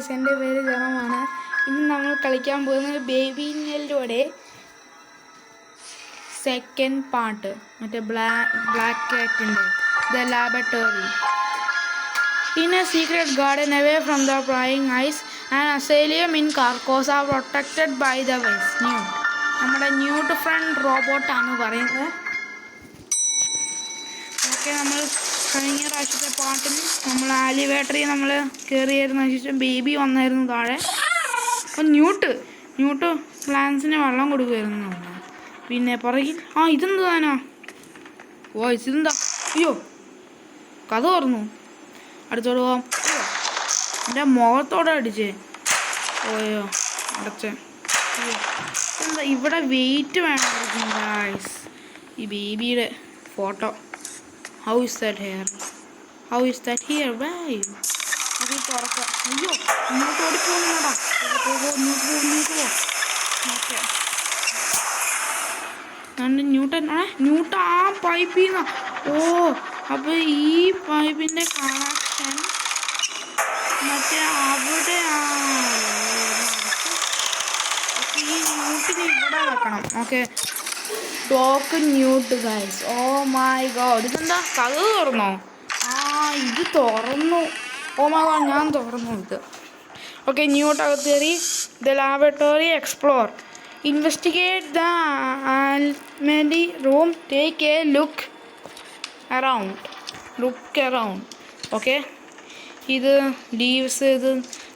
Guys, എൻ്റെ പേര് ജനമാണ്. ഇന്ന് നമ്മൾ കളിക്കാൻ പോകുന്നത് ബേബി നെല്ലോടെ സെക്കൻഡ് പാർട്ട്, മറ്റേ ബ്ലാക്ക് കാറ്റിൻ്റെ the laboratory. In a secret garden away from the prying eyes, an asylum in Carcosa protected by the West. നമ്മുടെ ന്യൂട്ട് ഫ്രണ്ട് റോബോട്ടാണ് പറയുന്നത്. ഓക്കെ, നമ്മൾ കഴിഞ്ഞ പ്രാവശ്യത്തെ പാട്ടിൽ നമ്മൾ ആലിവേട്ടറി നമ്മൾ കയറിയായിരുന്നു. ശേഷം ബേബി വന്നായിരുന്നു താഴെ. അപ്പം ന്യൂട്ട് പ്ലാന്റ്സിന് വെള്ളം കൊടുക്കുമായിരുന്നു. പിന്നെ പുറകിൽ ഇതെന്ത് താനാ? ഇതെന്താ? അയ്യോ, കഥ തുറന്നു. അടുത്തോട് പോവാം. എൻ്റെ മുഖത്തോടെ അടിച്ചേ. ഓയോ, അടച്ചേ. എന്താ ഇവിടെ വെയിറ്റ് വേണമായിരിക്കും ഗൈസ്. ഈ ബേബിയുടെ photo. How is that here? Why? അത് തുറക്കാം. അയ്യോ, ഇങ്ങോട്ട് ഓടിപ്പോകുന്നടാ. ഇങ്ങോട്ട് പോ. ഓക്കെ, ന്യൂട്ടൻ ആ പൈപ്പിൽ നിന്ന്. അപ്പോൾ ഈ പൈപ്പിൻ്റെ കണക്ഷൻ മറ്റേ അവിടെ ഈ ന്യൂട്ടിന് ഇവിടെ വെക്കണം. Okay, dock newt guys. Oh my God, ഇതെന്താ കഥ തുറന്നോ? ഇത് തുറന്നു. ഓ മൈ ഗോഡ്, ഞാൻ തുറന്നു ഇത്. ഓക്കെ, ന്യൂട്ട് അകത്ത് കയറി. The laboratory explore, investigate the ആൽമഡി room, take a look around. Okay, ഇത് ലീവ്സ്. ഇത്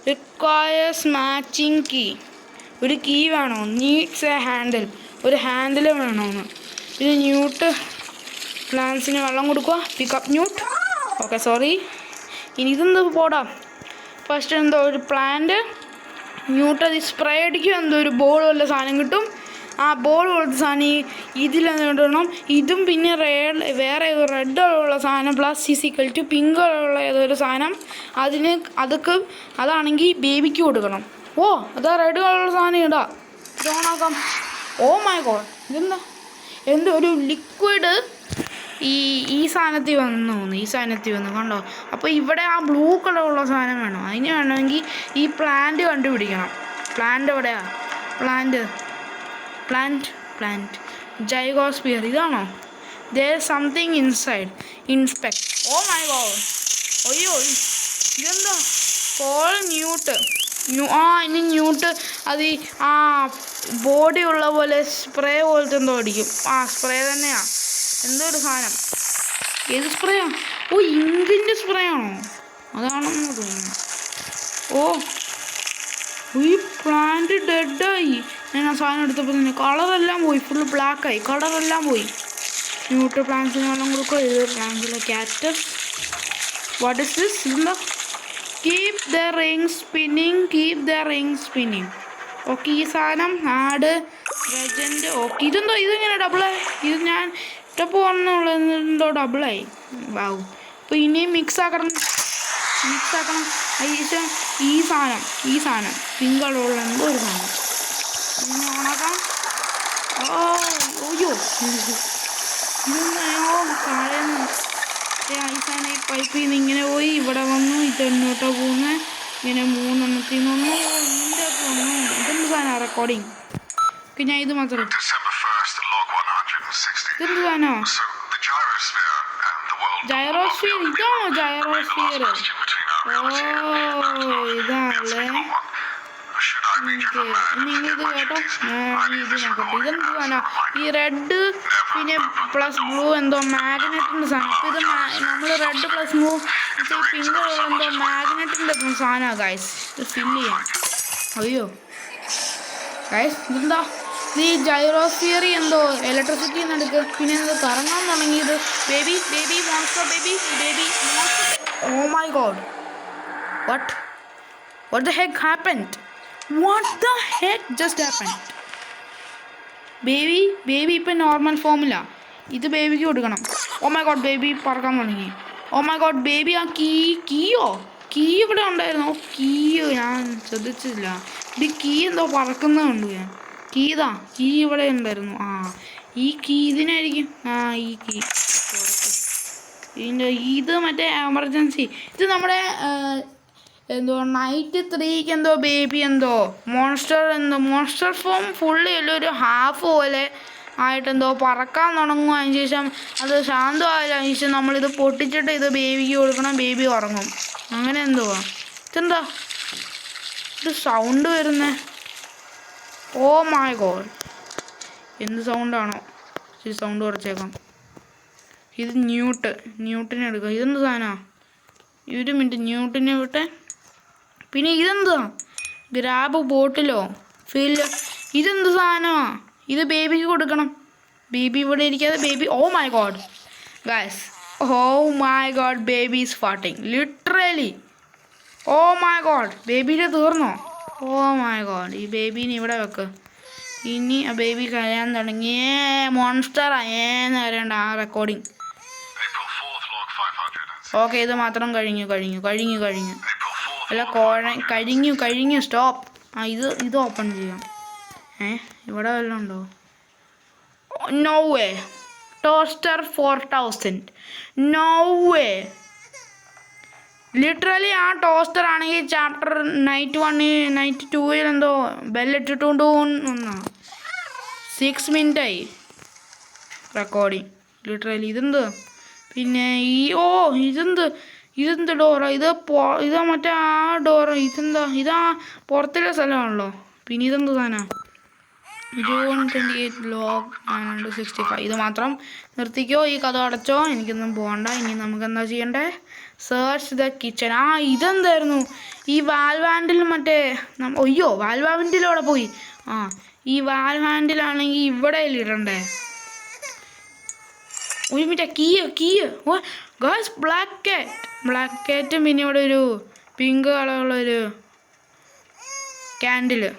റിക്വയർസ് മാച്ചിങ് കീ. ഒരു കീ വേണോ? Needs a handle. ഒരു ഹാൻഡിൽ വേണമെന്ന്. പിന്നെ ന്യൂട്ട് പ്ലാന്റ്സിന് വെള്ളം കൊടുക്കുക. Pick up newt. Okay, sorry. ഇനി ഇതെന്ത് പോടാ? ഫസ്റ്റ് എന്തോ ഒരു പ്ലാന്റ് ന്യൂട്ട് അത് സ്പ്രേ അടിക്കും. എന്തോ ഒരു ബോൾ വല്ല സാധനം കിട്ടും. ആ ബോൾ പോലത്തെ സാധനം ഇതിലെന്നിടണം. ഇതും പിന്നെ വേറെ ഏതോ റെഡ് കളറുള്ള സാധനം പ്ലസ് ഈസിക്കൽ ടു പിങ്ക് കളറുള്ള ഏതൊരു സാധനം അതാണെങ്കിൽ ബേബിക്ക് കൊടുക്കണം. അതാ റെഡ് കളറുള്ള സാധനം ഇടാ. ഇത് ഓണാക്കാം. ഓ മൈ ഗോഡ്, ഇതെന്താ? എന്തോ ഒരു ലിക്വിഡ് ഈ സാധനത്തിൽ വന്നു കണ്ടോ? അപ്പോൾ ഇവിടെ ആ ബ്ലൂ കളറുള്ള സാധനം വേണം. അതിന് വേണമെങ്കിൽ ഈ പ്ലാന്റ് കണ്ടുപിടിക്കണം. പ്ലാന്റ് എവിടെയാ? പ്ലാന്റ് ജൈഗോസ്ഫിയർ. ഇതാണോ? there is something inside. Inspect. Oh my god. അയ്യോ, ഇതെന്താ? Call newt. ഇനി ന്യൂട്ട് അത് ബോഡി ഉള്ള പോലെ സ്പ്രേ പോലത്തെ എന്തോ അടിക്കും. സ്പ്രേ തന്നെയാ. എന്തോ ഒരു സാധനം. ഏത് സ്പ്രേയാ? ഇങ്കിൻ്റെ സ്പ്രേ ആണോ? അതാണെന്ന് തോന്നുന്നു. ഈ പ്ലാന്റ് ഡെഡായി. ഞാൻ ആ സാധനം എടുത്തപ്പോൾ തന്നെ കളറെല്ലാം പോയി. ഫുള്ള് ബ്ലാക്കായി. കളറെല്ലാം പോയി. ന്യൂട്ട് പ്ലാന്റ്സിന് വെള്ളം കൊടുക്കുക. ഇത് പ്ലാന്റ്സിലെ ക്യാക്ടസ്. What is this? ഇതെന്താ? Keep the ring spinning. Okay, ഈ സാധനം ആഡ് ലെജൻഡ്. ഓക്കെ, ഇതെന്തോ? ഇതെങ്ങനെ ഡബിളായി? ഇത് ഞാൻ ഇട്ടപ്പോൾ എന്തോ ഡബിളായി. വാവ്. അപ്പോൾ ഇനിയും മിക്സ് ആക്കണം. ഈ സാധനം പിങ്ക് കളറുള്ള എന്തോ ഒരു സാധനം. ഇനി ഓണാക്കാം. അയ്യോ, താഴേന്ന് ഈ സാധനം ഈ പൈപ്പിൽ നിന്ന് ഇങ്ങനെ പോയി ഇവിടെ വന്നു. ഇതെന്നോട്ടോ പോകുന്നത്. ഇങ്ങനെ 3 എണ്ണത്തിൽ നിന്ന് ഇതിൻ്റെ ഒക്കെ വന്നു. ഇതെന്ത് സാധനം? റെക്കോർഡിങ്. ഞാൻ ഇത് മാത്രം. ഇതെന്ത് സാധനോ? ജൈറോസ്ഫിയർ. ഇതാണോ ജൈറോസ്ഫിയർ? ഇതാണല്ലേ. നിങ്ങളിത് കേട്ടോ. ഞാൻ ഇത് നോക്കട്ടെ. ഇതെന്ത് സാധനം? ഈ റെഡ് പിന്നെ പ്ലസ് ബ്ലൂ എന്തോ മാഗ്നറ്റിൻ്റെ സാധനം. അപ്പോൾ ഇത് നമ്മൾ റെഡ് പ്ലസ് ബ്ലൂ ഈ പിങ്ക് എന്തോ മാഗ്നറ്റിൻ്റെ സാധനമാണ് ഗൈസ്. ഇത് ഫില്ല് ചെയ്യാം. അയ്യോ ഗൈസ്, ഇതെന്താ? ഈ ജൈറോസ്ഫിയറി എന്തോ ഇലക്ട്രിസിറ്റി നടക്കുക. പിന്നെ ഇത് കറങ്ങാൻ തുടങ്ങിയത്. Baby monster. Oh my god, what the heck happened? What the heck just happened? Baby ഇപ്പം നോർമൽ ഫോമില്ല. ഇത് ബേബിക്ക് കൊടുക്കണം. ഓ മൈ ഗോഡ്, ബേബി പറക്കാൻ തുടങ്ങി. ഓ മൈ ഗോഡ്, ബേബി ആ കീ ഇവിടെ ഉണ്ടായിരുന്നു. ഞാൻ ശ്രദ്ധിച്ചില്ല. കീ എന്തോ പറക്കുന്നുണ്ട്. കീ ഇവിടെ ഉണ്ടായിരുന്നു. ഈ കീ ഇതിനായിരിക്കും. ഈ കീ ഇത് മറ്റേ എമർജൻസി. ഇത് നമ്മുടെ എന്തോ നൈറ്റ് 3ക്ക് എന്തോ ബേബി എന്തോ മോൺസ്റ്റർ ഫോം ഫുള്ളി അല്ല ഒരു ഹാഫ് പോലെ ആയിട്ടെന്തോ പറക്കാൻ തുടങ്ങും. അതിന് ശേഷം അത് ശാന്തമായാലും അതിന് ശേഷം നമ്മളിത് പൊട്ടിച്ചിട്ട് ഇത് ബേബിക്ക് കൊടുക്കണം, ബേബി ഉറങ്ങും. അങ്ങനെ എന്തുവാ ഇതെന്താ ഇത് സൗണ്ട് വരുന്നേ? ഓ മൈ ഗോഡ്, എന്ത് സൗണ്ടാണോ? ഈ സൗണ്ട് കുറച്ചേക്കാം. ഇത് ന്യൂട്ടിനെ എടുക്കുക. ഇതെന്ത് സാധനമാണ്? ഒരു മിനിറ്റ്, ന്യൂട്ടിനെ വിട്ടെ. പിന്നെ ഇതെന്താ? ഗ്രാബ് ബോട്ടിലോ ഫില്ല്, ഇതെന്ത് സാധനമാണ്? ഇത് ബേബിക്ക് കൊടുക്കണം. ബേബി ഇവിടെ ഇരിക്കാതെ baby, oh my God guys, oh my God, baby is farting literally. Oh my God, ബേബിയുടെ തീർന്നോ? ഓ മൈ ഗോഡ്, ഈ ബേബീനെ ഇവിടെ വെക്ക്. ഇനി ആ ബേബി കരയാൻ തുടങ്ങി. മോൺസ്റ്റർ ഏന്ന് കരയണ്ട ആ റെക്കോർഡിങ്. ഓക്കെ, ഇത് മാത്രം കഴിഞ്ഞു. അല്ല കഴിഞ്ഞു സ്റ്റോപ്പ്. ആ ഇത് ഓപ്പൺ ചെയ്യാം. ഇവിടെ വല്ലതും ഉണ്ടോ? No way. Toaster 4000. No way. Literally ആ ടോസ്റ്റർ ആണെങ്കിൽ ചാപ്റ്റർ നൈറ്റ് 2 എന്തോ ബെല്ലിട്ടിട്ടുണ്ട്. 6 മിനിറ്റായി റെക്കോർഡിങ് ലിറ്ററലി. ഇതെന്ത് പിന്നെ ഇതെന്ത് ഡോറാ? ഇതാ മറ്റേ ആ ഡോറ്. ഇതാ പുറത്തുള്ള സ്ഥലമാണല്ലോ. പിന്നെ ഇതെന്ത് സാധനം? June 28 log 965. ഇത് മാത്രം നിർത്തിക്കോ, ഈ കഥ അടച്ചോ, എനിക്കൊന്നും പോകണ്ട. ഇനി നമുക്ക് എന്താ ചെയ്യണ്ടേ? Search the kitchen. ഇതെന്തായിരുന്നു? ഈ വാൽവാൻഡിൽ മറ്റേ അയ്യോ വാൽവാൻഡിലൂടെ പോയി. ഈ വാൽവാൻഡിലാണെങ്കിൽ ഇവിടെ ഇടണ്ടേ? ഒരു മിനിറ്റ്, കീ ഗേൾസ്, ബ്ലാക്ക് കാറ്റും പിന്നെ ഇവിടെ ഒരു പിങ്ക് കളറുള്ളൊരു ക്യാൻഡില്,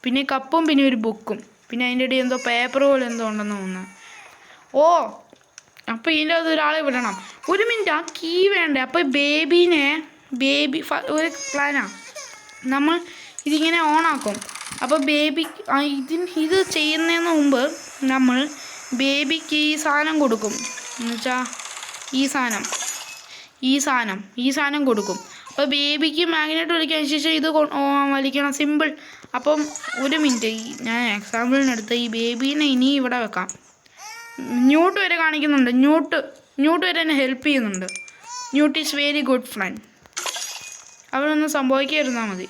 പിന്നെ കപ്പും പിന്നെ ഒരു ബുക്കും, പിന്നെ അതിൻ്റെ ഇടയിൽ എന്തോ പേപ്പർ പോലെ എന്തോ ഉണ്ടെന്ന് തോന്നുന്നു. അപ്പോൾ ഇതിൻ്റെ അത് ഒരാളെ വിടണം. ഒരു മിനിറ്റ്, ആ കീ വേണ്ടേ? അപ്പോൾ ബേബി ഒരു പ്ലാനാണ്. നമ്മൾ ഇതിങ്ങനെ ഓണാക്കും. അപ്പോൾ ഇത് ചെയ്യുന്നതിന് മുമ്പ് നമ്മൾ ബേബിക്ക് ഈ സാധനം കൊടുക്കും. എന്നുവെച്ചാൽ ഈ സാധനം കൊടുക്കും. അപ്പോൾ ബേബിക്ക് മാഗ്നറ്റ് വലിക്കാൻ ശേഷം ഇത് വലിക്കണം. സിമ്പിൾ. അപ്പം ഒരു മിനിറ്റ്, ഞാൻ എക്സാമ്പിളിനെടുത്ത് ഈ ബേബീനെ ഇനി ഇവിടെ വെക്കാം. ന്യൂട്ട് വരെ കാണിക്കുന്നുണ്ട്. ന്യൂട്ട് വരെ എന്നെ ഹെൽപ്പ് ചെയ്യുന്നുണ്ട്. ന്യൂട്ട് ഈസ് വെരി ഗുഡ് ഫ്രണ്ട്. അവനൊന്നും സംഭവിക്കാതിരുന്നാൽ മതി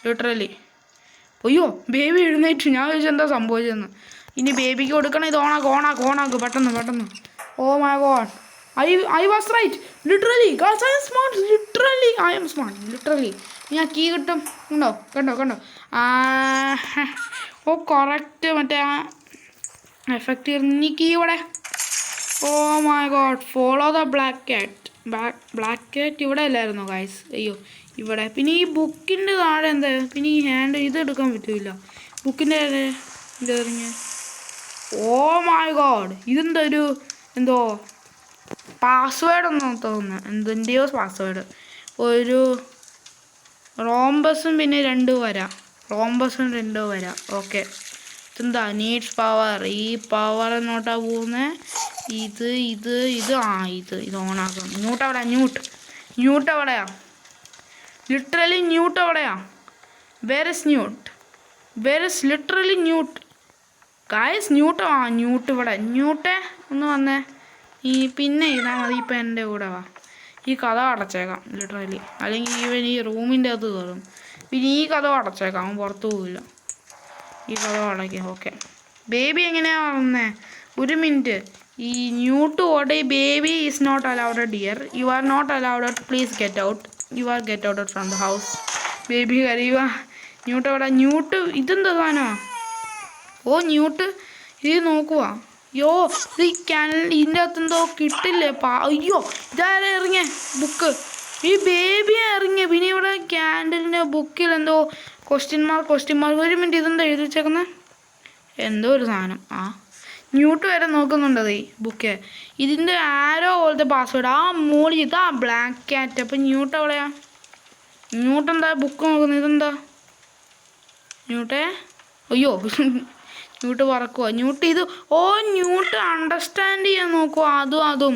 ലിറ്ററലി. അയ്യോ, ബേബി എഴുന്നേറ്റു. ഞാൻ ചോദിച്ചാൽ എന്താ സംഭവിച്ചതെന്ന്. ഇനി ബേബിക്ക് കൊടുക്കണം. ഇത് ഓണാക്ക് പെട്ടെന്ന്. Oh my god, I was right. Literally, guys, I am smart. Literally. ഞാൻ കീ കിട്ടും. കണ്ടോ. കറക്റ്റ് മറ്റേ ആ എഫക്റ്റ് ഇനി കീ ഇവിടെ. Oh my god, follow the black cat ഇവിടെ അല്ലായിരുന്നോ ഗൈസ്? അയ്യോ, ഇവിടെ. പിന്നെ ഈ ബുക്കിൻ്റെ താഴെ എന്താ? പിന്നെ ഈ ഹാൻഡ് ഇത് എടുക്കാൻ പറ്റില്ല. ബുക്കിൻ്റെ ഇതെറിഞ്ഞ. ഓ മൈ ഗോഡ്, ഇതെന്താ എന്തോ പാസ്വേഡ് ഒന്നും തോന്നുന്നു. എന്തിൻ്റെയോ പാസ്വേഡ്. ഒരു റോംബസും പിന്നെ 2 വര. ഓക്കെ. ഇതെന്താ? Needs power. ഈ പവർ എന്നോട്ടാ പോകുന്നത്. ഇത് ഓണാക്കണം. ന്യൂട്ട് എവിടെയാ? ലിറ്ററലി ന്യൂട്ട് എവിടെയാ? Where is literally newt guys? Newt ഇവിടെ. ന്യൂട്ടേ ഒന്ന് വന്നേ. പിന്നെ ഇതാ മതി. ഇപ്പം എൻ്റെ കൂടെ വാ. ഈ കഥ അടച്ചേക്കാം ലിറ്ററലി, അല്ലെങ്കിൽ ഇവൻ ഈ റൂമിൻ്റെ അകത്ത് കയറും. പിന്നെ ഈ കഥ അടച്ചേക്കാം, അവൻ പുറത്തു പോവില്ല. ഈ കഥ അടയ്ക്കാം. ഓക്കെ. ബേബി എങ്ങനെയാണ് വന്നേ? ഒരു മിനിറ്റ്. ഈ ന്യൂട്ട് ഓടെ baby is not allowed dear. You are not allowed. Please get out from the house. Baby കരയുക. ന്യൂട്ട് അവിടെ. ഇതെന്താ സാധനമാണ്? ന്യൂട്ട് ഇത് നോക്കുക. ഇത് ഈ ഇതിൻ്റെ അകത്ത് എന്തോ കിട്ടില്ലേ? അയ്യോ, ഇതാരെ ഇറങ്ങിയ ബുക്ക്? ഈ ബേബിയെ ഇറങ്ങിയ. പിന്നെ ഇവിടെ ക്യാൻഡിലിൻ്റെ ബുക്കിൽ എന്തോ ക്വസ്റ്റ്യൻ മാർക്ക്. ഒരു മിനിറ്റ്, ഇതെന്താ എഴുതി വെച്ചേക്കുന്നത്? എന്തോ ഒരു സാധനം. ന്യൂട്ട് വരെ നോക്കുന്നുണ്ടത് ഈ ബുക്ക്. ഇതിൻ്റെ ആരോ പോലത്തെ പാസ്വേഡ്. മോളി ഇതാ ബ്ലാക്ക് കാറ്റ്. അപ്പം ന്യൂട്ട് എവിടെയാ? ന്യൂട്ടെന്താ ബുക്ക് നോക്കുന്നത്? ഇതെന്താ ന്യൂട്ടേ? അയ്യോ, ന്യൂട്ട് പറക്കുക. ന്യൂട്ട് അണ്ടർസ്റ്റാൻഡ് ചെയ്യാൻ നോക്കുക. അതും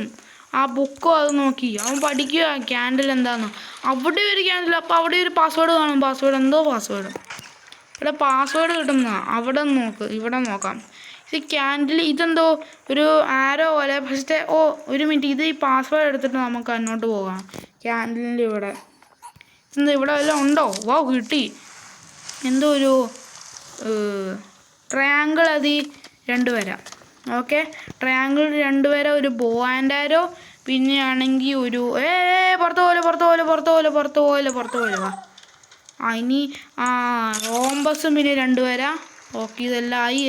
ആ ബുക്കോ അത് നോക്കി അവൻ പഠിക്കുക ക്യാൻഡിൽ എന്താന്ന്. അവിടെ ഒരു ക്യാൻഡിൽ, അപ്പോൾ അവിടെ ഒരു പാസ്വേഡ് കാണും. പാസ്വേഡ് എന്തോ പാസ്വേഡ്, ഇവിടെ പാസ്വേഡ് കിട്ടുന്ന അവിടെ നോക്ക്, ഇവിടെ നോക്കാം. ഇത് ക്യാൻഡിൽ ഇതെന്തോ ഒരു ആരോ പോലെ. പക്ഷേ ഒരു മിനിറ്റ്, ഇത് ഈ പാസ്വേഡ് എടുത്തിട്ട് നമുക്ക് അങ്ങോട്ട് പോകാം. ക്യാൻഡിലിൻ്റെ ഇവിടെ എന്താ ഇവിടെ വല്ലതും ഉണ്ടോ? വാ കിട്ടി. എന്തോ ഒരു ട്രയാങ്കിൾ, അത് 2 വര. ഓക്കെ, ട്രയാങ്കിൾ 2 വര, ഒരു ബോ ആൻഡ് ആരോ, പിന്നെ ആണെങ്കിൽ ഒരു പുറത്ത് പോലെ വാ. ഇനി റോംബസും പിന്നെ 2 വര. ഓക്കെ, ഇതെല്ലാം ആയി.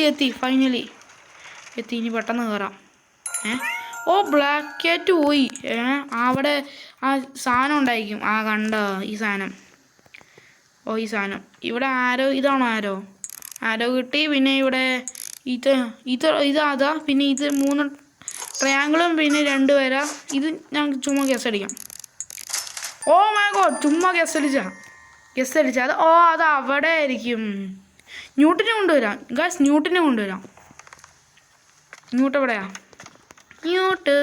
എത്തി ഫൈനലി എത്തി. ഇനി പെട്ടെന്ന് കയറാം. ബ്ലാക്ക് ക്യാറ്റ് പോയി. അവിടെ ആ സാധനം ഉണ്ടായിരിക്കും. കണ്ട ഈ സാധനം. ഈ സാധനം ഇവിടെ ആരോ, ഇതാണോ ആരോ കിട്ടി. പിന്നെ ഇവിടെ ഇതാ. പിന്നെ ഇത് 3 ട്രയാങ്കിളും പിന്നെ 2 വര. ഇത് ഞാൻ ചുമ്മാ ഗസ് അടിക്കാം. മൈ ഗോഡ്, ചുമ്മാ ഗസ് അടിച്ച അത് അത് അവിടെ ആയിരിക്കും. ന്യൂട്ടിനെ കൊണ്ടുവരാം ഗായ്സ്, ന്യൂട്ട് എവിടെയാ? ന്യൂട്ട്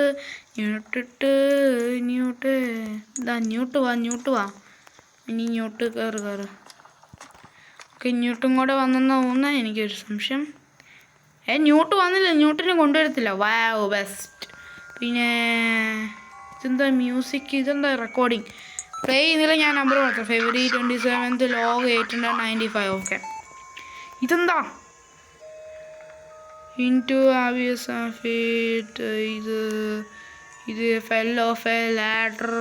ഇതാ, ന്യൂട്ട് വാ. ഇനി ന്യൂട്ട് കയറ്. ഓക്കെ, ന്യൂട്ടും കൂടെ വന്നെന്ന് തോന്നുന്നത്. എനിക്കൊരു സംശയം. ന്യൂട്ട് വന്നില്ല, ന്യൂട്ടിനെ കൊണ്ടുവരത്തില്ല. വാവ്, ബെസ്റ്റ്. പിന്നെ ഇതെന്താ മ്യൂസിക്, ഇതെന്താ റെക്കോർഡിങ് പ്ലേ ചെയ്യുന്നില്ല. ഞാൻ നമ്പർ മാത്രം February 27th log 895. ഓക്കെ, ഇതെന്താ ഇൻറ്റു ആബിയസ് ഓഫ് ഇറ്റ്. ഇത് ഫെൽ ഓഫ് എ ലാഡർ.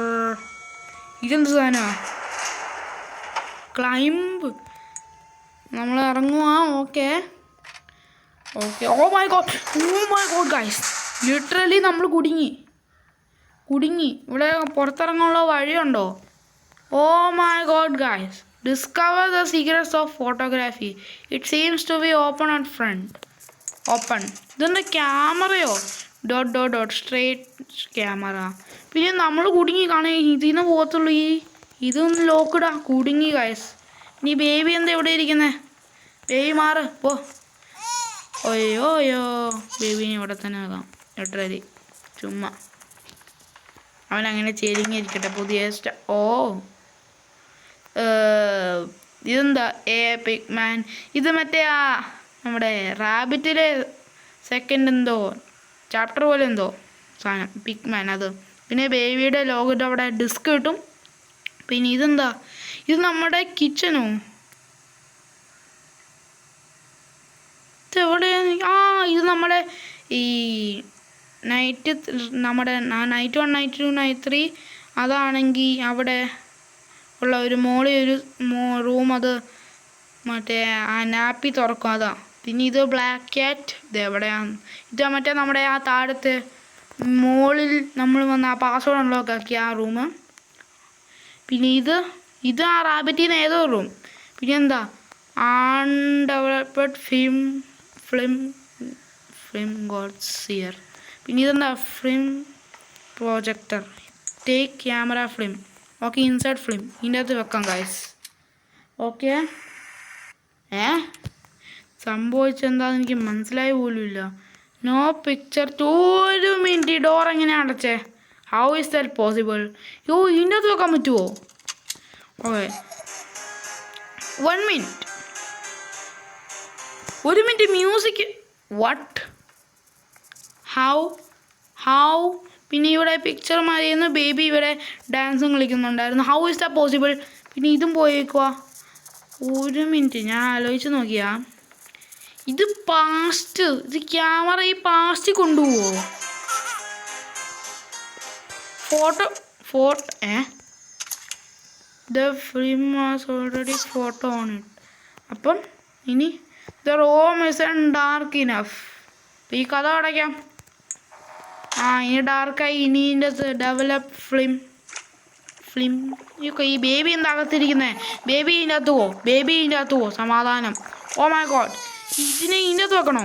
ഇതെന്ത് സാധനമാണ്? ക്ലൈംബ്, നമ്മൾ ഇറങ്ങുക. Okay. Oh my God guys, literally നമ്മൾ കുടുങ്ങി. ഇവിടെ പുറത്തിറങ്ങാനുള്ള വഴിയുണ്ടോ? My God guys, discover the secrets of photography. It seems to be open at front. ഇതെന്താ ക്യാമറയോ? Dot straight camera. പിന്നെ നമ്മൾ കുടുങ്ങി കാണുക. ഇതിന്ന് പോകത്തുള്ളൂ. ഇതൊന്ന് ലോക്കിടാ. കുടുങ്ങി ഗൈസ്. ഇനി ബേബി എന്താ ഇവിടെ ഇരിക്കുന്നത്? ബേബി മാറ് പോ. അയ്യോ, ബേബിനെ ഇവിടെ തന്നെ ആകാം. ലിറ്ററലി ചുമ്മാ അവനങ്ങനെ ചേരിങ്ങിരിക്കട്ടെ. പുതിയ ഇതെന്താ പിഗ് മാൻ. ഇത് മറ്റേ നമ്മുടെ റാബിറ്റിലെ സെക്കൻഡ് എന്തോ ചാപ്റ്റർ പോലെ എന്തോ സാധനം, പിഗ് മാൻ അത്. പിന്നെ ബേബിയുടെ ലോഗോയുടെ അവിടെ ഡിസ്ക് കിട്ടും. പിന്നെ ഇതെന്താ? ഇത് നമ്മുടെ കിച്ചനോ? ഇതെവിടെയാണ്? ഇത് നമ്മുടെ ഈ നമ്മുടെ നൈറ്റ് 1 നൈറ്റ് 2 നൈറ്റ് 3 അതാണെങ്കിൽ അവിടെ ഉള്ള ഒരു ഒരു റൂം. അത് മറ്റേ നാപ്പി തുറക്കും, അതാ. പിന്നെ ഇത് ബ്ലാക്ക് ക്യാറ്റ്. ഇത് എവിടെയാണ്? ഇത് മറ്റേ നമ്മുടെ താഴത്തെ മോളിൽ നമ്മൾ വന്ന് പാസ്വേഡ് അൺലോക്ക് ആക്കിയ റൂം. പിന്നെ ഇത് റാബിറ്റിന്ന് ഏതോ റൂം. പിന്നെ എന്താ? Undeveloped film goes here. പിന്നെ ഇതെന്താ? Film projector. Take camera film. Okay, inside film ഇതിൻ്റെ അകത്ത് വെക്കാം ഗൈസ്. ഓക്കെ, സംഭവിച്ചെന്താന്ന് എനിക്ക് മനസ്സിലായി പോലുമില്ല. No picture. 1 മിനിറ്റ്, ഡോർ എങ്ങനെയാണ് അടച്ചേ? How is that possible? ഇതിൻ്റെ അകത്ത് വെക്കാൻ പറ്റുമോ? Okay, 1 minute. 1 minute music. What? How? പിന്നെ ഇവിടെ പിക്ചർ മാറിയെന്ന്. ബേബി ഇവിടെ ഡാൻസും കളിക്കുന്നുണ്ടായിരുന്നു. How is that possible? പിന്നെ ഇതും പോയേക്കുക. 1 മിനിറ്റ്, ഞാൻ ആലോചിച്ച് നോക്കിയാ. ഇത് പാസ്റ്റ്. ഇത് ക്യാമറ ഈ പാസ്റ്റ് കൊണ്ടുപോവോ? Photo the film was already photo on it. അപ്പം ഇനി the room is dark enough. ഈ കഥ അടയ്ക്കാം. ഇനി ഡാർക്കായി. ഇനി ഇതിൻ്റെ ഡെവലപ്പ് ഫിലിം. ഈ ബേബി എന്താ അകത്തിരിക്കുന്നത്? ബേബി ഇതിൻ്റെ അകത്ത് പോ. സമാധാനം. മൈ ഗോഡ്, ഇതിൻ്റെ അകത്ത് വെക്കണോ?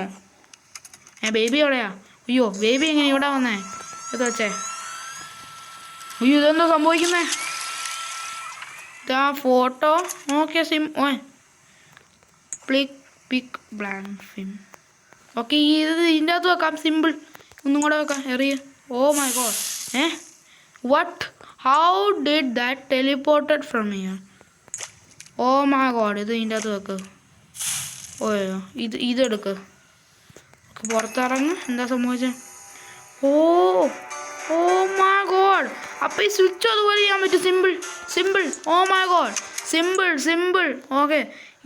ബേബി എവിടെയാ? അയ്യോ, ബേബി എങ്ങനെ ഇവിടെ വന്നേ? ഇത് വെച്ചേ. അയ്യോ, ഇതെന്താ സംഭവിക്കുന്നേ? ഇതാ photo. Okay, pick blank film. Okay, ഇതിൻ്റെ അകത്ത് വെക്കാം. സിമ്പിൾ. ഒന്നും കൂടെ വെക്കാം, എറിയ. Oh my God. What? How did that teleported from here? Oh my God. ഇത് ഇതിൻ്റെ അകത്ത് വെക്ക്. ഓയോ, ഇതെടുക്ക്. പുറത്തിറങ്ങ്. എന്താ സംഭവിച്ചത്? Oh oh my God. അപ്പോൾ ഈ സ്വിച്ച് അതുപോലെ ചെയ്യാൻ പറ്റും. Simple. Oh my God. Simple. Okay,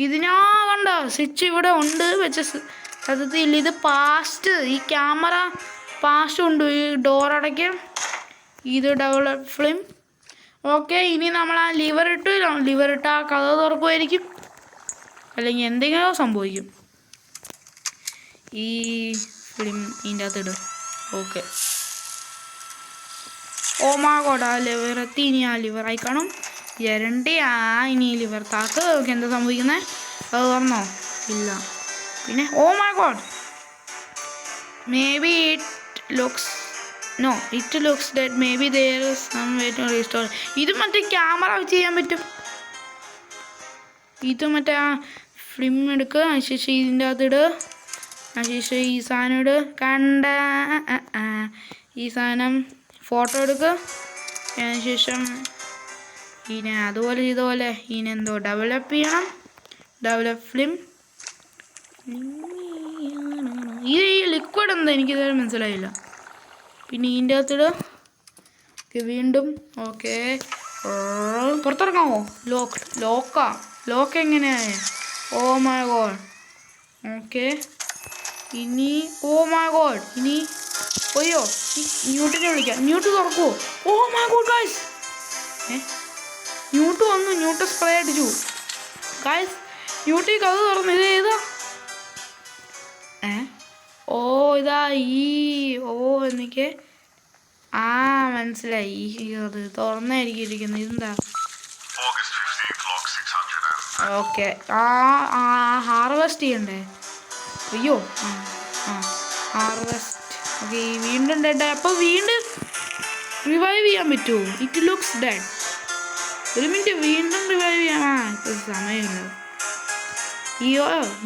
ഇതിനാ കണ്ട സ്വിച്ച് ഇവിടെ ഉണ്ട് വെച്ച സത്യത്തിൽ. ഇത് പാസ്റ്റ്, ഈ ക്യാമറ പാസ്റ്റ് ഉണ്ട്. ഈ ഡോർ അടയ്ക്കും. ഇത് ഡെവലപ്പ് ഫിലിം. ഓക്കെ, ഇനി നമ്മൾ ആ ലിവർ ഇട്ട് ആ കഥ തുറക്കുമായിരിക്കും, അല്ലെങ്കിൽ എന്തെങ്കിലും സംഭവിക്കും. ഈ ഫിലിം ഇതിൻ്റെ അകത്ത് ഇടും. ഓക്കെ. ഓ മാ ഗോഡ്. ആ ലിവർ എത്തി. ഇനി ആ ലിവർ ആയി കാണും. ഇനി ലിവർ താക്ക്. ഓക്കെ, എന്താ സംഭവിക്കുന്നത്? അത് തുറന്നോ? ഇല്ല. പിന്നെ oh my god. Maybe it looks that maybe there is some way to restore. ഇത് മറ്റേ ക്യാമറ വെച്ച് ചെയ്യാൻ പറ്റും. ഇത് മറ്റേ ആ ഫിലിം എടുക്കുക. അതിനുശേഷം ഇതിൻ്റെ അകത്ത് ഇടുക. അതിനുശേഷം ഈ സാധനം ഇടുക. കണ്ട ഈ സാധനം ഫോട്ടോ എടുക്കുക. അതിനുശേഷം ഇതിനെ അതുപോലെ ഇതുപോലെ ഇതിനെന്തോ ഡെവലപ്പ് ചെയ്യണം. Develop film. ഈ ലിക്വിഡ് എന്താ എനിക്കിതുവരെ മനസ്സിലായില്ല. പിന്നെ ഇതിൻ്റെ അകത്തിടുക. വീണ്ടും. ഓക്കെ, പുറത്തിറങ്ങാമോ? ലോക്ക് എങ്ങനെയാ? ഓ മൈ ഗോഡ്. ഓക്കെ, ഇനി ഓ മൈ ഗോഡ്. ഇനി ഒയ്യോ, ന്യൂട്ടിനെ വിളിക്കാം. ന്യൂട്ട് തുറക്കുമോ? Oh my God guys. Newt വന്നു. ന്യൂട്ട് സ്പ്രേ അടിച്ചു ഗായ്സ്. ന്യൂട്ടി കഥ തുറന്നു. ഇത് ഏതാ? ഓ ഇതാ എനിക്ക് മനസ്സിലായി. അത് തുറന്നായിരിക്കും ഇരിക്കുന്നത്. ഇതെന്താ? ഓക്കെ, ഹാർവെസ്റ്റ് ചെയ്യണ്ടേ? അയ്യോ, ഹാർവെസ്റ്റ്. ഓക്കെ, വീണ്ടും ഡെഡ്. അപ്പോൾ വീണ്ടും റിവൈവ് ചെയ്യാൻ പറ്റുമോ? It looks dead. ഒരു മിനിറ്റ്, വീണ്ടും റിവൈവ് ചെയ്യാം. ഇപ്പോൾ സമയമില്ല.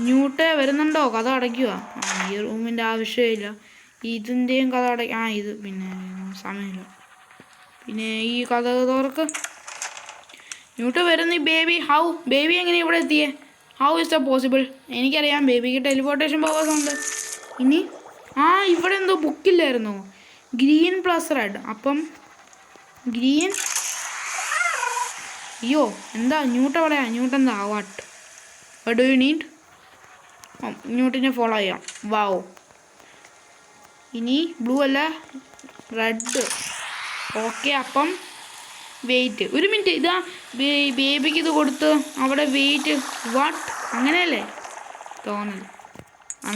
ന്യൂട്ട് വരുന്നുണ്ടോ? കഥ അടയ്ക്കുക. ഈ റൂമിൻ്റെ ആവശ്യമില്ല. ഇതിൻ്റെയും കഥ ഇത് പിന്നെ സമയമില്ല. പിന്നെ ഈ കഥ തുറക്ക്. ന്യൂട്ട് വരുന്നു. ബേബി എങ്ങനെ ഇവിടെ എത്തിയേ? How is the possible? എനിക്കറിയാം, ബേബിക്ക് ടെലിപ്പോർട്ടേഷൻ പവേഴ്സ് ഉണ്ട്. ഇനി ഇവിടെ എന്തോ ബുക്കില്ലായിരുന്നോ? Green plus red. അപ്പം ഗ്രീൻ. അയ്യോ, എന്താ ന്യൂട്ട് എവിടെയാ? ന്യൂട്ട് എന്താ? What do you need? ന്യൂട്ടിനെ ഫോളോ ചെയ്യാം. വാവ്. ഇനി ബ്ലൂ അല്ല, റെഡ്. ഓക്കെ, അപ്പം വെയിറ്റ്. ഒരു മിനിറ്റ്, ഇതാ ബേബിക്ക് ഇത് കൊടുത്ത് അവിടെ വെയിറ്റ്. വാട്ട്? അങ്ങനെയല്ലേ തോന്നുന്നത്?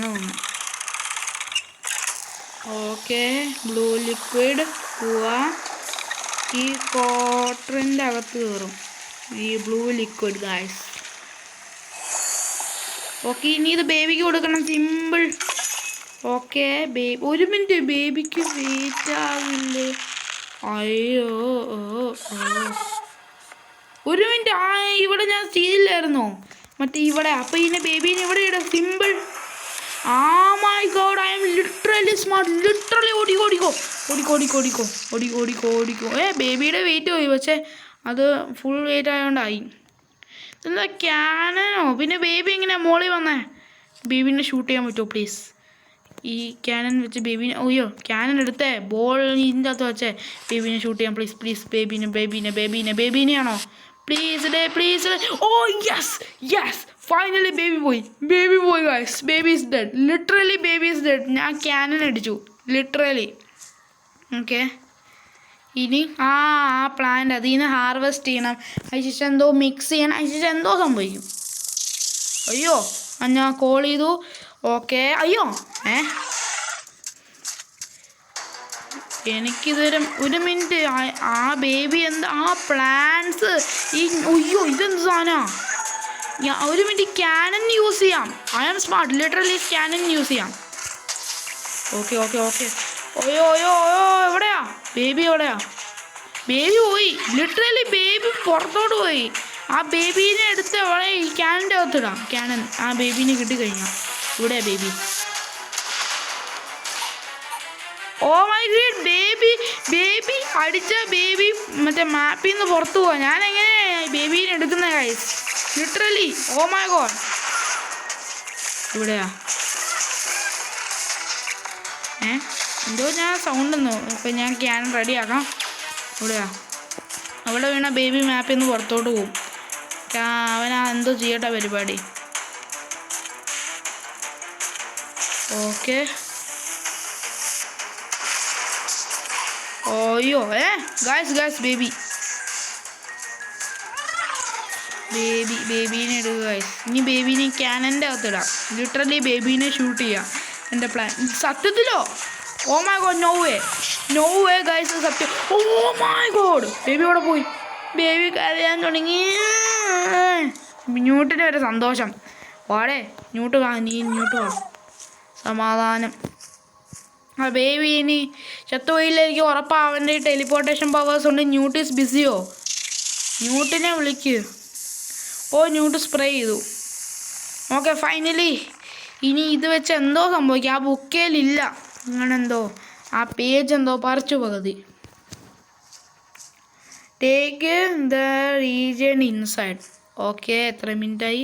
തോന്നുന്നു. ഓക്കെ, ബ്ലൂ ലിക്വിഡ് പോവാ. ഈ കോട്ടറിൻ്റെ അകത്ത് കയറും ഈ ബ്ലൂ ലിക്വിഡ് ഗായ്സ്. ഓക്കെ, ഇനി ഇത് ബേബിക്ക് കൊടുക്കണം. സിമ്പിൾ. ഓക്കെ, ഒരു മിനിറ്റ്, ബേബിക്ക് വെയിറ്റ് ആവില്ലേ? അയ്യോ, ഒരു മിനിറ്റ്. ഇവിടെ ഞാൻ ചെയ്തില്ലായിരുന്നോ മറ്റേ ഇവിടെ? അപ്പോൾ ഇതിനെ ബേബീനെ ഇവിടെ ഇടാം. Simple. My God, I M literally smart. Literally ഓടിക്കോ. ബേബിയുടെ വെയിറ്റ് പോയി, പക്ഷേ അത് ഫുൾ വെയിറ്റ് ആയതുകൊണ്ടായി. എന്താ ക്യാനനോ? പിന്നെ ബേബി എങ്ങനെയാ മോളിൽ വന്നേ? ബേബീനെ ഷൂട്ട് ചെയ്യാൻ പറ്റുമോ പ്ലീസ്? ഈ ക്യാനൻ വെച്ച് ബേബീനെ. അയ്യോ, ക്യാനൻ എടുത്തേ. ബോൾ ഇതിൻ്റെ അകത്ത് വെച്ചേ. ബേബീനെ ഷൂട്ട് ചെയ്യാം പ്ലീസ്. ബേബീനെയാണോ? Please. Oh yes finally baby പോയി guys. Baby is dead. Literally baby is dead. ഞാൻ ക്യാനൻ അടിച്ചു ലിറ്ററലി. ഓക്കെ, ഇനി പ്ലാന്റ് അതിൽ നിന്ന് ഹാർവെസ്റ്റ് ചെയ്യണം. അതിനുശേഷം എന്തോ മിക്സ് ചെയ്യണം. അതിനുശേഷം എന്തോ സംഭവിക്കും. അയ്യോ, ഞാൻ കോൾ ചെയ്തു. ഓക്കെ, അയ്യോ എനിക്കിതുവരെ ഒരു മിനിറ്റ്. ബേബി എന്താ പ്ലാന്റ്സ് അയ്യോ ഇതെന്ത് സാധനമാണ്? ഒരു മിനിറ്റ്, ക്യാനൻ യൂസ് ചെയ്യാം. I am smart. Literally cannon use ചെയ്യാം. ഓക്കെ. ഓയോ എവിടെയാ ബേബി? ബേബി പോയി. ലിറ്ററലി ബേബി പുറത്തോട്ട് പോയി. ബേബീനെ എടുത്ത് എവിടെ? ഈ ക്യാനൻ്റെ അകത്തിടാം. ക്യാനൻ ബേബീനെ കിട്ടിക്കഴിഞ്ഞാൽ. ഇവിടെയാ baby. Oh my God baby അടിച്ച ബേബി മറ്റേ മാപ്പിൽ നിന്ന് പുറത്തു പോവാ. ഞാൻ എങ്ങനെ ബേബീനെ എടുക്കുന്ന guys literally. Oh my god ഇവിടെയാ എന്തോ ഞാൻ സൗണ്ട് ഒന്നു. ഇപ്പം ഞാൻ ക്യാൻ റെഡിയാക്കാം. ഇവിടെയാ അവിടെ വീണ ബേബി മാപ്പിൽ നിന്ന് പുറത്തോട്ട് പോവും. അവനാ എന്തോ ചെയ്യട്ടെ പരിപാടി. ഓക്കെ ഓയ്യോ ഗായ്സ് ബേബീനെ ഇടുക ഗായ്സ്. ഇനി ബേബീനെ ക്യാനൻ്റെ അകത്തിടാം. ലിറ്ററലി ബേബീനെ ഷൂട്ട് ചെയ്യാം എൻ്റെ പ്ലാൻ. സത്യത്തിലോ? Oh my God no way guys സത്യം. ഓ മൈ ഗോഡ് ബേബി അവിടെ പോയി. ബേബി കരയാൻ തുടങ്ങി. ന്യൂട്ടിന് ഒരു സന്തോഷം. വാടേ ന്യൂട്ട് നീ ന്യൂട്ട് വാ. സമാധാനം. ആ ബേബി ഇനി ചത്തുപോയില്ലായിരിക്കും ഉറപ്പാ. അവൻ്റെ ടെലിപ്പോർട്ടേഷൻ പവേഴ്സ് ഉണ്ട്. ന്യൂട്ട് ഈസ് ബിസിയോ? ന്യൂട്ടിനെ വിളിക്ക്. ഓ ന്യൂട്ട് സ്പ്രേ ചെയ്തു. ഓക്കെ ഫൈനലി ഇനി ഇത് വെച്ച് എന്തോ സംഭവിക്കും. ആ ബുക്കേലില്ല അങ്ങനെന്തോ. ആ പേജ് എന്തോ പറിച്ചു പകുതി. Take the region inside. Okay എത്ര മിനിറ്റായി?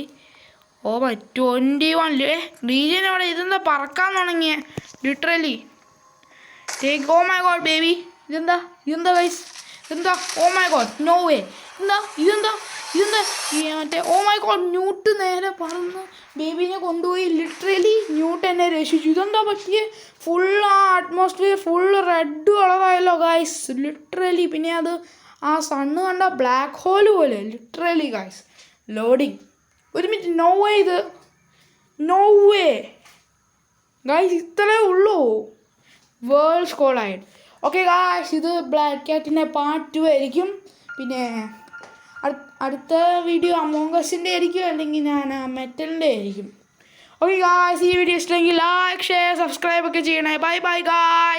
ഓ 21 റീജിയൻ അവിടെ. ഇതെന്താ പറക്കാൻ തുടങ്ങിയ literally. Take. Oh my God baby ഇതെന്താ ഗൈസ് ഇതെന്താ? Oh my God no way. ഇതെന്താ മറ്റേ ഓ മൈ ഗോഡ് ന്യൂട്ട് നേരെ പറന്ന് ബേബീനെ കൊണ്ടുപോയി. ലിറ്ററലി ന്യൂട്ട് എന്നെ രക്ഷിച്ചു. ഇതെന്താ പറ്റിയേ? ഫുൾ ആ അറ്റ്മോസ്ഫിയർ ഫുൾ റെഡ് കളറായല്ലോ ഗായ്സ് ലിറ്ററലി. പിന്നെ അത് ആ സണ്ണ് കണ്ട ബ്ലാക്ക് ഹോൾ പോലെ ലിറ്ററലി ഗായ്സ്. ലോഡിങ്. ഒരു മിനിറ്റ്. No way. ഇത് നോ വേ ഗായ്സ് ഇത്രേ ഉള്ളൂ. Worlds collide. ഓക്കെ ഗായ്സ് ഇത് ബ്ലാക്ക് ക്യാറ്റിൻ്റെ പാർട്ട് 2 ആയിരിക്കും. പിന്നെ അടുത്ത വീഡിയോ അമോങ് അസിൻ്റെ ആയിരിക്കും, അല്ലെങ്കിൽ ഞാൻ മെറ്റലിൻ്റെ ആയിരിക്കും. ഓക്കെ ഗായ്സ് ഈ വീഡിയോ ഇഷ്ടമെങ്കിൽ ലൈക്ക് ഷെയർ സബ്സ്ക്രൈബ് ഒക്കെ ചെയ്യണേ. Bye guys.